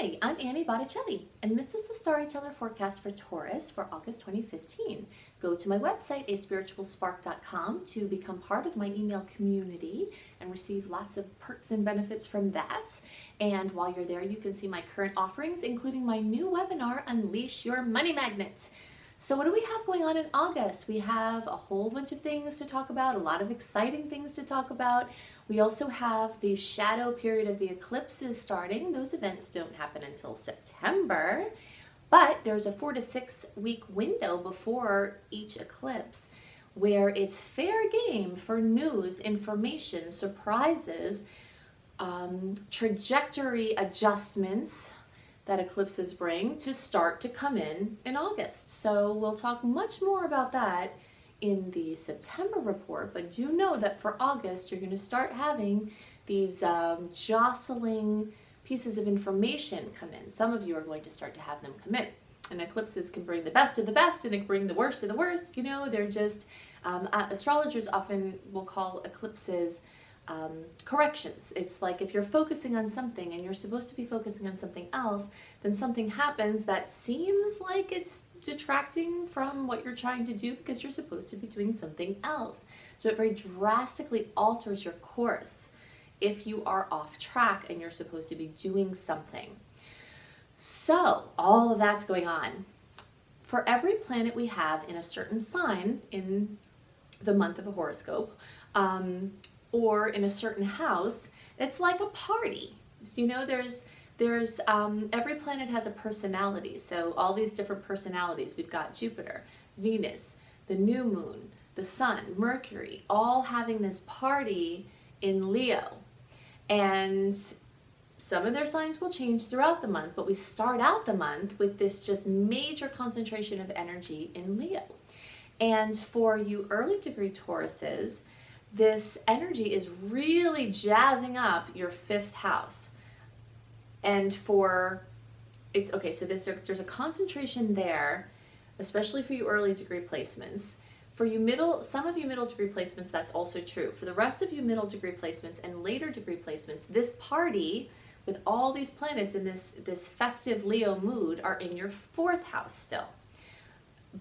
Hi, I'm Annie Botticelli, and this is the Storyteller Forecast for Taurus for August 2015. Go to my website, aspiritualspark.com, to become part of my email community and receive lots of perks and benefits from that. And while you're there, you can see my current offerings, including my new webinar, Unleash Your Money Magnet. So what do we have going on in August? We have a whole bunch of things to talk about, a lot of exciting things to talk about. We also have the shadow period of the eclipses starting. Those events don't happen until September, but there's a 4 to 6 week window before each eclipse where it's fair game for news, information, surprises, trajectory adjustments that eclipses bring to start to come in August. So we'll talk much more about that in the September report, but do know that for August you're going to start having these jostling pieces of information come in. Some of you are going to start to have them come in. And eclipses can bring the best of the best and it can bring the worst of the worst. You know, they're just, astrologers often will call eclipses corrections. It's like if you're focusing on something and you're supposed to be focusing on something else, then something happens that seems like it's detracting from what you're trying to do because you're supposed to be doing something else. So it very drastically alters your course if you are off track and you're supposed to be doing something. So all of that's going on. For every planet we have in a certain sign in the month of a horoscope, or in a certain house, it's like a party. You know, there's every planet has a personality. So all these different personalities, we've got Jupiter, Venus, the new moon, the sun, Mercury, all having this party in Leo. And some of their signs will change throughout the month, but we start out the month with this just major concentration of energy in Leo. And for you early degree Tauruses, this energy is really jazzing up your 5th house. And for, it's okay, so there's a concentration there, especially for you early degree placements. For you some of you middle degree placements, that's also true. For the rest of you middle degree placements and later degree placements, this party with all these planets in this festive Leo mood are in your 4th house still.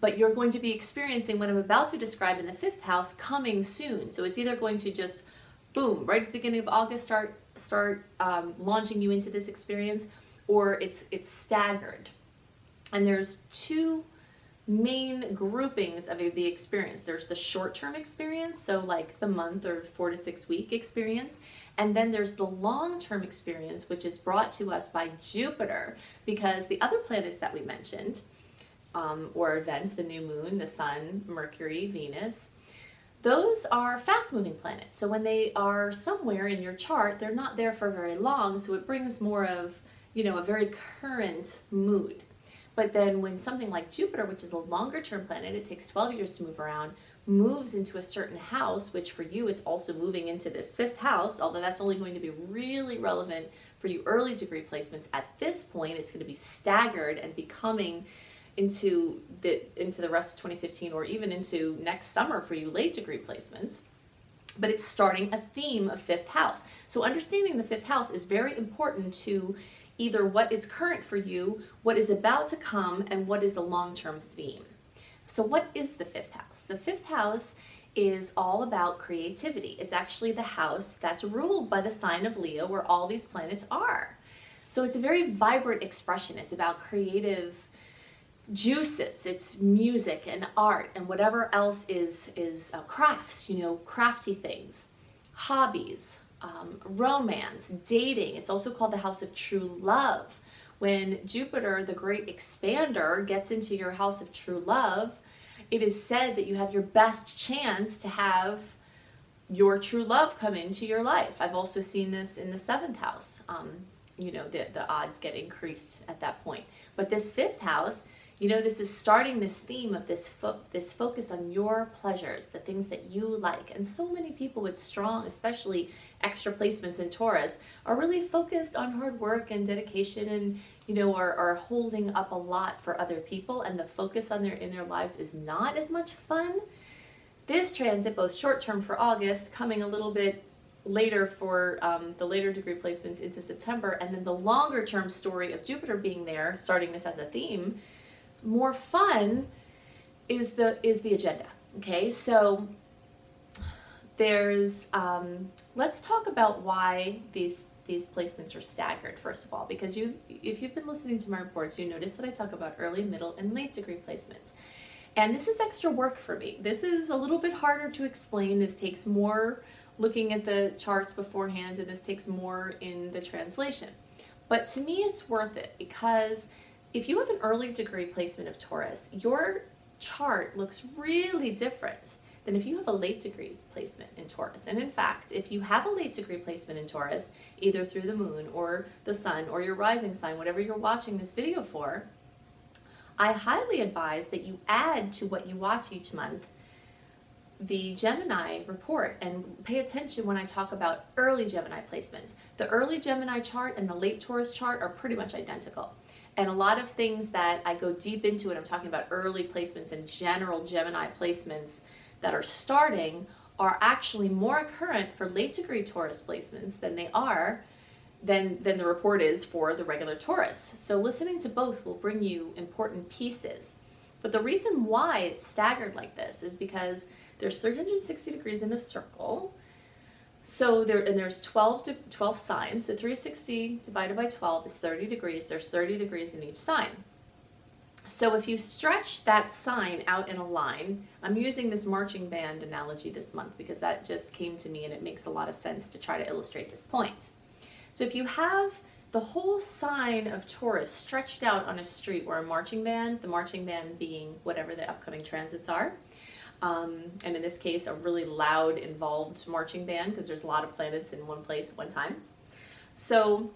But you're going to be experiencing what I'm about to describe in the 5th house coming soon. So it's either going to just, boom, right at the beginning of August start launching you into this experience, or it's staggered. And there's 2 main groupings of the experience. There's the short-term experience, so like the month or 4 to 6 week experience, and then there's the long-term experience, which is brought to us by Jupiter, because the other planets that we mentioned, or events, the new moon, the sun, Mercury, Venus, those are fast-moving planets. So when they are somewhere in your chart, they're not there for very long, so it brings more of, you know, a very current mood. But then when something like Jupiter, which is a longer-term planet, it takes 12 years to move around, moves into a certain house, which for you it's also moving into this 5th house, although that's only going to be really relevant for you early degree placements. At this point, it's going to be staggered and becoming into the rest of 2015 or even into next summer for you late degree placements. But it's starting a theme of 5th house. So understanding the 5th house is very important to either what is current for you, what is about to come, and what is a long-term theme. So what is the 5th house? The 5th house is all about creativity. It's actually the house that's ruled by the sign of Leo, where all these planets are. So it's a very vibrant expression. It's about creative juices, it's music and art and whatever else is crafts, you know, crafty things, hobbies, romance, dating. It's also called the house of true love. When Jupiter, the great expander, gets into your house of true love, it is said that you have your best chance to have your true love come into your life. I've also seen this in the 7th house. You know, the odds get increased at that point. But this 5th house, you know, this is starting this theme of this focus on your pleasures, the things that you like. And so many people with strong, especially extra placements in Taurus, are really focused on hard work and dedication and, you know, are holding up a lot for other people, and the focus on in their lives is not as much fun. This transit, both short term for August, coming a little bit later for the later degree placements into September, and then the longer term story of Jupiter being there, starting this as a theme, more fun is the agenda. Okay, so there's let's talk about why these placements are staggered, first of all, because if you've been listening to my reports, you notice that I talk about early, middle, and late degree placements. And this is extra work for me. This is a little bit harder to explain. This takes more looking at the charts beforehand, and this takes more in the translation. But to me, it's worth it, because if you have an early degree placement of Taurus, your chart looks really different than if you have a late degree placement in Taurus. And in fact, if you have a late degree placement in Taurus, either through the moon or the sun or your rising sign, whatever you're watching this video for, I highly advise that you add to what you watch each month the Gemini report, and pay attention when I talk about early Gemini placements. The early Gemini chart and the late Taurus chart are pretty much identical. And a lot of things that I go deep into it, I'm talking about early placements and general Gemini placements that are starting, are actually more current for late degree Taurus placements than they are than the report is for the regular Taurus. So listening to both will bring you important pieces. But the reason why it's staggered like this is because there's 360 degrees in a circle. So there's 12 signs. So 360 divided by 12 is 30 degrees. There's 30 degrees in each sign. So if you stretch that sign out in a line, I'm using this marching band analogy this month because that just came to me and it makes a lot of sense to try to illustrate this point. So if you have the whole sign of Taurus stretched out on a street or a marching band, the marching band being whatever the upcoming transits are, and in this case a really loud involved marching band because there's a lot of planets in one place at one time. So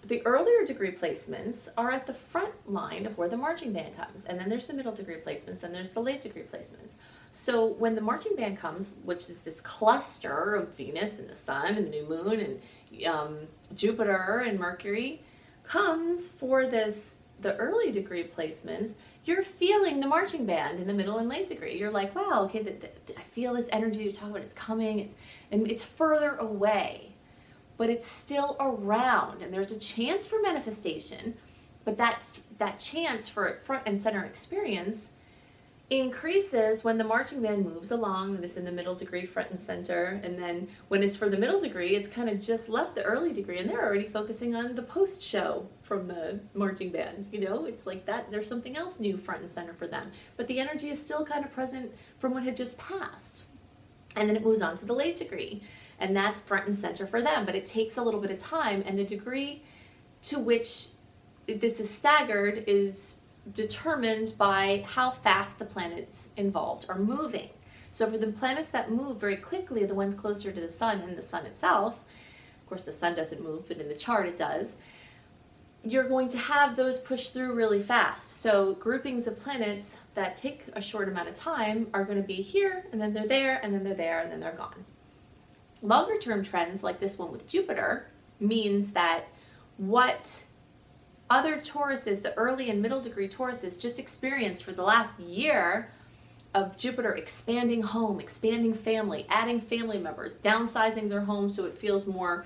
the earlier degree placements are at the front line of where the marching band comes, and then there's the middle degree placements, then there's the late degree placements. So when the marching band comes, which is this cluster of Venus and the Sun and the new moon and Jupiter and Mercury, comes for the early degree placements, you're feeling the marching band in the middle and late degree. You're like, wow, okay, I feel this energy you're talking about, it's coming, it's further away, but it's still around, and there's a chance for manifestation, but that chance for a front and center experience increases when the marching band moves along and it's in the middle degree, front and center, and then when it's for the middle degree, it's kind of just left the early degree and they're already focusing on the post show from the marching band. You know, it's like that there's something else new front and center for them, but the energy is still kind of present from what had just passed. And then it moves on to the late degree, and that's front and center for them, but it takes a little bit of time, and the degree to which this is staggered is determined by how fast the planets involved are moving. So for the planets that move very quickly, the ones closer to the sun and the sun itself, of course the sun doesn't move, but in the chart it does, you're going to have those push through really fast. So groupings of planets that take a short amount of time are going to be here, and then they're there, and then they're there, and then they're gone. Longer term trends like this one with Jupiter means that what other Tauruses, the early and middle degree Tauruses, just experienced for the last year of Jupiter expanding home, expanding family, adding family members, downsizing their home so it feels more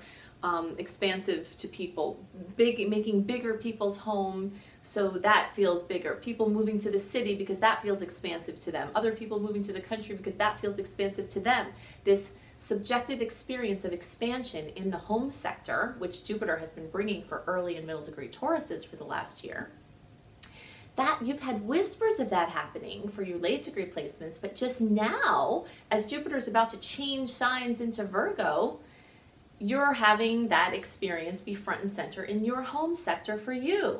expansive to people, making bigger people's home so that feels bigger. People moving to the city because that feels expansive to them. Other people moving to the country because that feels expansive to them. This subjective experience of expansion in the home sector, which Jupiter has been bringing for early and middle degree Tauruses for the last year, that you've had whispers of that happening for your late degree placements, but just now, as Jupiter's about to change signs into Virgo, you're having that experience be front and center in your home sector for you.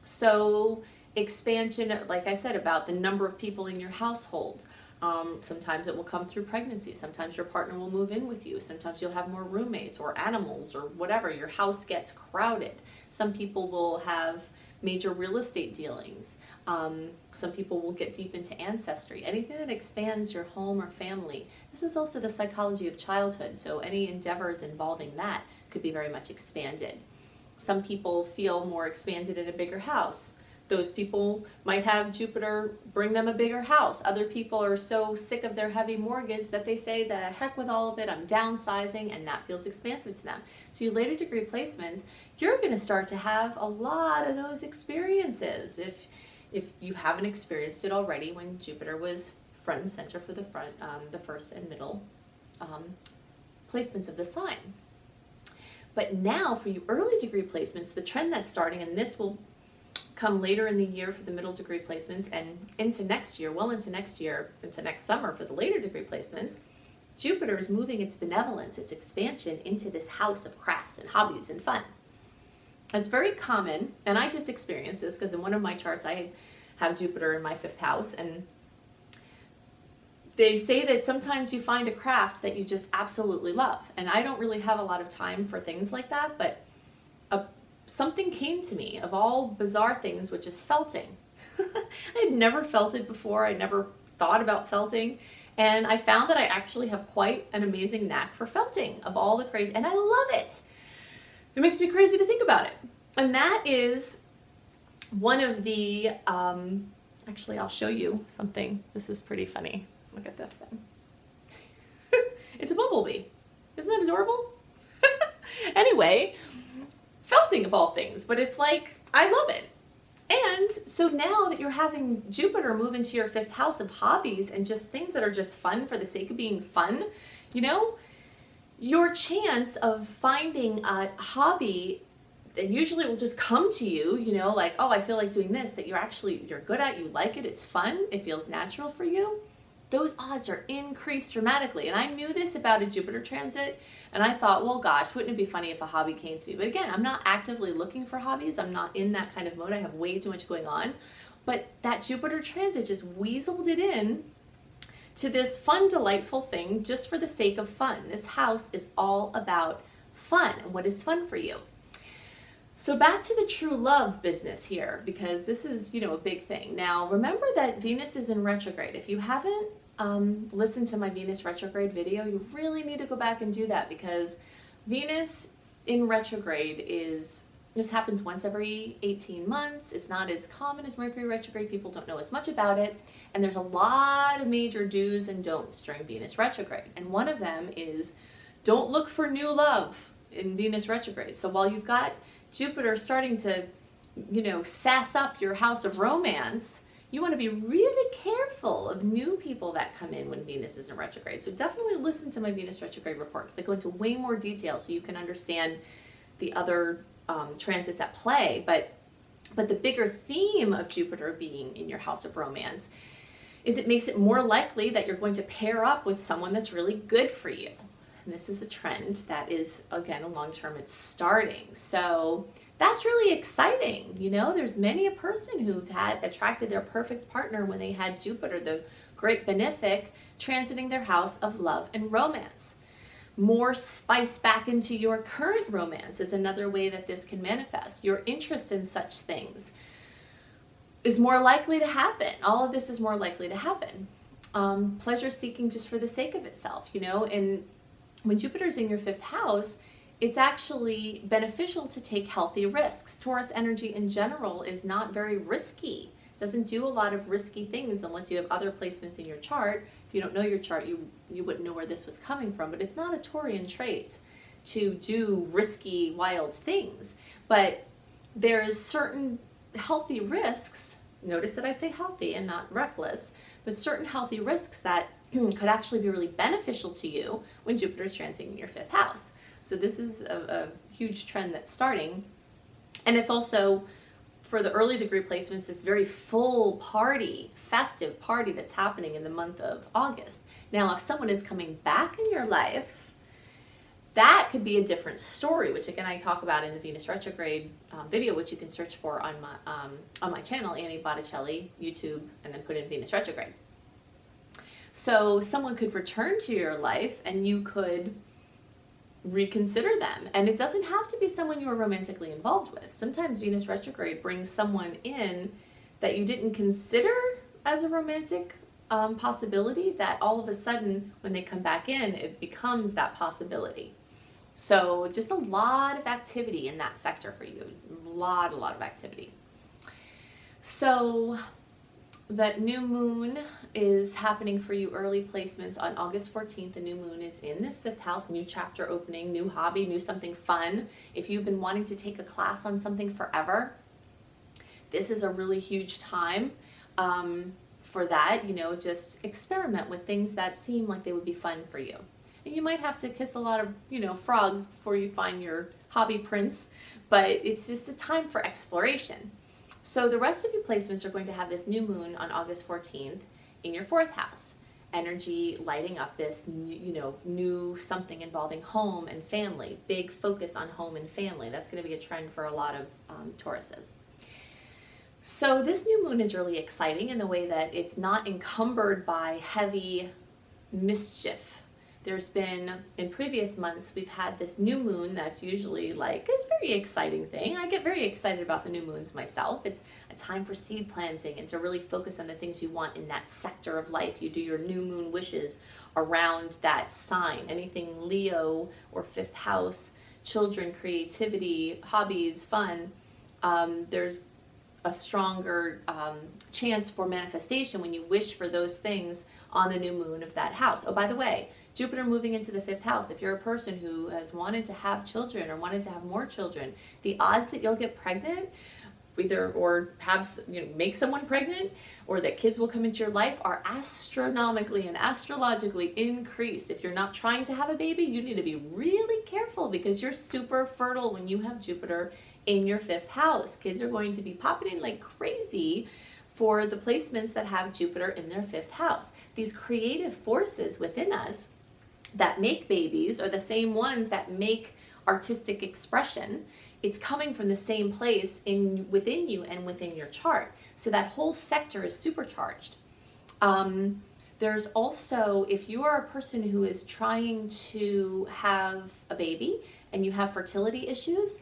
So expansion, like I said, about the number of people in your household. Sometimes it will come through pregnancy. Sometimes your partner will move in with you. Sometimes you'll have more roommates or animals or whatever. Your house gets crowded. Some people will have major real estate dealings. Some people will get deep into ancestry. Anything that expands your home or family. This is also the psychology of childhood, so any endeavors involving that could be very much expanded. Some people feel more expanded in a bigger house. Those people might have Jupiter bring them a bigger house. Other people are so sick of their heavy mortgage that they say, the heck with all of it, I'm downsizing, and that feels expansive to them. So your later degree placements, you're going to start to have a lot of those experiences if you haven't experienced it already when Jupiter was front and center for the first and middle placements of the sign. But now for you early degree placements, the trend that's starting, and this will come later in the year for the middle degree placements and into next year, well into next year, into next summer for the later degree placements, Jupiter is moving its benevolence, its expansion into this house of crafts and hobbies and fun. It's very common, and I just experienced this because in one of my charts I have Jupiter in my 5th house, and they say that sometimes you find a craft that you just absolutely love. And I don't really have a lot of time for things like that, but something came to me of all bizarre things, which is felting. I had never felted before. I never thought about felting. And I found that I actually have quite an amazing knack for felting of all the crazy, and I love it. It makes me crazy to think about it. And that is one of the, actually I'll show you something. This is pretty funny. Look at this thing. It's a bumblebee. Isn't that adorable? Anyway, felting of all things, but it's like, I love it. And so now that you're having Jupiter move into your 5th house of hobbies and just things that are just fun for the sake of being fun, you know, your chance of finding a hobby that usually will just come to you, you know, like, oh, I feel like doing this, that you're good at, you like it, it's fun, it feels natural for you, those odds are increased dramatically. And I knew this about a Jupiter transit, and I thought, well, gosh, wouldn't it be funny if a hobby came to me? But again, I'm not actively looking for hobbies. I'm not in that kind of mode. I have way too much going on. But that Jupiter transit just weaseled it in to this fun, delightful thing just for the sake of fun. This house is all about fun and what is fun for you. So back to the true love business here, because this is, you know, a big thing. Now, remember that Venus is in retrograde. If you haven't listened to my Venus retrograde video, you really need to go back and do that, because Venus in retrograde this happens once every 18 months. It's not as common as Mercury retrograde. People don't know as much about it. And there's a lot of major do's and don'ts during Venus retrograde. And one of them is don't look for new love in Venus retrograde. So while you've got Jupiter starting to, you know, sass up your house of romance, you want to be really careful of new people that come in when Venus is in retrograde. So definitely listen to my Venus retrograde report, because I go into way more detail so you can understand the other transits at play. But the bigger theme of Jupiter being in your house of romance is it makes it more likely that you're going to pair up with someone that's really good for you. And this is a trend that is, again, a long term, it's starting. So that's really exciting. You know, there's many a person who've attracted their perfect partner when they had Jupiter, the great benefic, transiting their house of love and romance. More spice back into your current romance is another way that this can manifest. Your interest in such things is more likely to happen. All of this is more likely to happen. Pleasure seeking just for the sake of itself, you know, and when Jupiter's in your 5th house, it's actually beneficial to take healthy risks. Taurus energy in general is not very risky. Doesn't do a lot of risky things unless you have other placements in your chart. If you don't know your chart, you wouldn't know where this was coming from, but it's not a Taurian trait to do risky, wild things. But there's certain healthy risks, notice that I say healthy and not reckless, but certain healthy risks that could actually be really beneficial to you when Jupiter's transiting your 5th house. So this is a huge trend that's starting. And it's also, for the early degree placements, this very full party, festive party that's happening in the month of August. Now, if someone is coming back in your life, that could be a different story, which again, I talk about in the Venus retrograde video, which you can search for on my channel, Annie Botticelli, YouTube, and then put in Venus retrograde. So someone could return to your life and you could reconsider them. And it doesn't have to be someone you are romantically involved with. Sometimes Venus retrograde brings someone in that you didn't consider as a romantic possibility, that all of a sudden when they come back in, it becomes that possibility. So just a lot of activity in that sector for you. A lot of activity. So that new moon is happening for you, early placements on August 14th. The new moon is in this 5th house, new chapter opening, new hobby, new something fun. If you've been wanting to take a class on something forever, this is a really huge time for that. You know, just experiment with things that seem like they would be fun for you. And you might have to kiss a lot of, you know, frogs before you find your hobby prince, but it's just a time for exploration. So the rest of your placements are going to have this new moon on August 14th in your 4th house. Energy lighting up this, new something involving home and family. Big focus on home and family. That's going to be a trend for a lot of Tauruses. So this new moon is really exciting in the way that it's not encumbered by heavy mischief. There's been, in previous months, we've had this new moon that's usually like, it's a very exciting thing. I get very excited about the new moons myself. It's a time for seed planting and to really focus on the things you want in that sector of life. You do your new moon wishes around that sign. Anything Leo or 5th house, children, creativity, hobbies, fun, there's a stronger chance for manifestation when you wish for those things on the new moon of that house. Oh, by the way, Jupiter moving into the 5th house, if you're a person who has wanted to have children or wanted to have more children, the odds that you'll get pregnant, or have, make someone pregnant, or that kids will come into your life are astronomically and astrologically increased. If you're not trying to have a baby, you need to be really careful because you're super fertile when you have Jupiter in your 5th house. Kids are going to be popping in like crazy for the placements that have Jupiter in their 5th house. These creative forces within us that make babies are the same ones that make artistic expression. It's coming from the same place within you and within your chart. So that whole sector is supercharged. There's also, if you are a person who is trying to have a baby and you have fertility issues,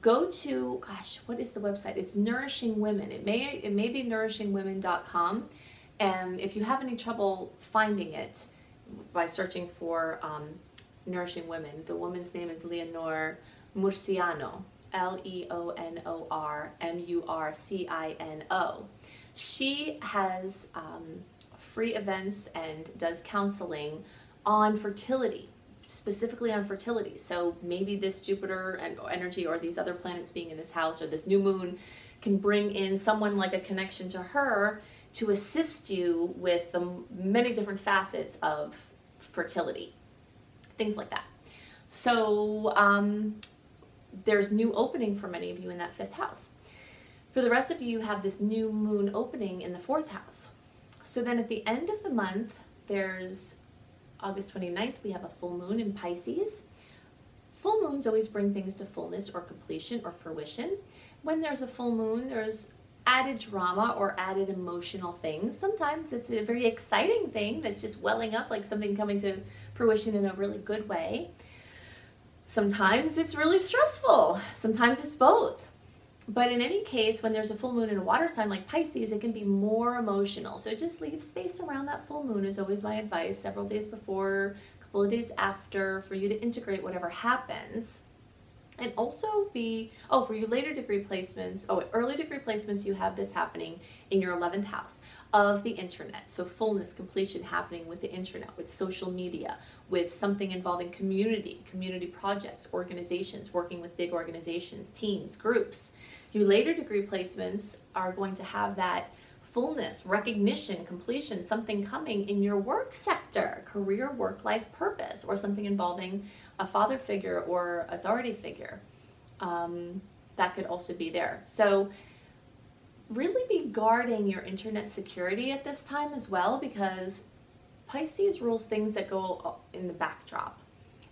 go to, gosh, what is the website? It's Nourishing Women. It may be nourishingwomen.com. And if you have any trouble finding it by searching for Nourishing Women, the woman's name is Leonor Murciano, Leonormurcino. She has free events and does counseling on fertility, specifically on fertility. So maybe this Jupiter and energy or these other planets being in this house or this new moon can bring in someone like a connection to her to assist you with the many different facets of fertility, things like that. So there's new opening for many of you in that 5th house. For the rest of you have this new moon opening in the 4th house. So then at the end of the month, there's August 29th, we have a full moon in Pisces. Full moons always bring things to fullness or completion or fruition. When there's a full moon, there's added drama or added emotional things. Sometimes it's a very exciting thing that's just welling up, like something coming to fruition in a really good way. Sometimes it's really stressful. Sometimes it's both. But in any case, when there's a full moon in a water sign like Pisces, it can be more emotional. So just leave space around that full moon is always my advice. Several days before, a couple of days after, for you to integrate whatever happens. And also for you later degree placements, early degree placements, you have this happening in your 11th house of the internet. So fullness, completion happening with the internet, with social media, with something involving community projects, organizations, working with big organizations, teams, groups. Your later degree placements are going to have that fullness, recognition, completion, something coming in your work sector, career, work-life purpose, or something involving a father figure or authority figure. That could also be there. So really be guarding your internet security at this time as well, because Pisces rules things that go in the backdrop.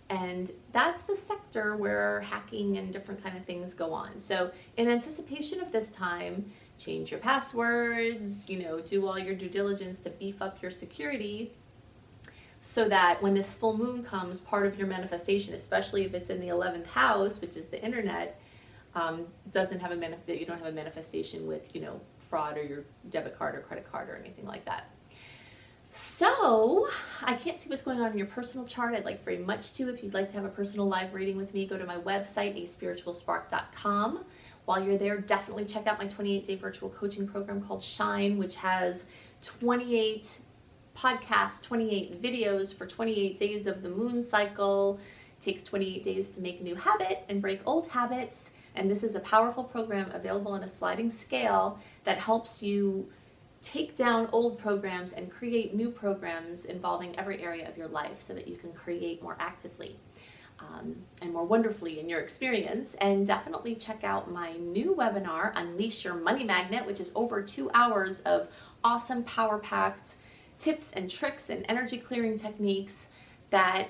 And that's the sector where hacking and different kind of things go on. So in anticipation of this time, change your passwords, do all your due diligence to beef up your security so that when this full moon comes, part of your manifestation, especially if it's in the 11th house, which is the internet, you don't have a manifestation with, fraud or your debit card or credit card or anything like that. So I can't see what's going on in your personal chart. I'd like very much to. If you'd like to have a personal live reading with me, go to my website, aspiritualspark.com, While you're there, definitely check out my 28-day virtual coaching program called Shine, which has 28 podcasts, 28 videos for 28 days of the moon cycle. It takes 28 days to make a new habit and break old habits. And this is a powerful program available on a sliding scale that helps you take down old programs and create new programs involving every area of your life so that you can create more actively and more wonderfully in your experience. And definitely check out my new webinar, Unleash Your Money Magnet, which is over 2 hours of awesome power-packed tips and tricks and energy clearing techniques that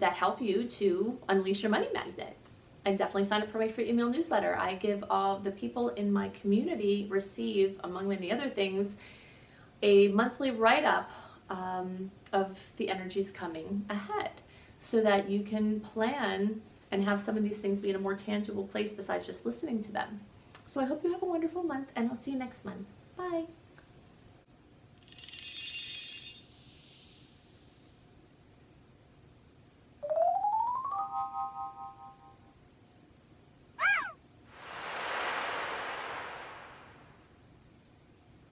help you to unleash your money magnet. And definitely sign up for my free email newsletter. I give all the people in my community receive, among many other things, a monthly write-up of the energies coming ahead so that you can plan and have some of these things be in a more tangible place besides just listening to them. So I hope you have a wonderful month, and I'll see you next month. Bye.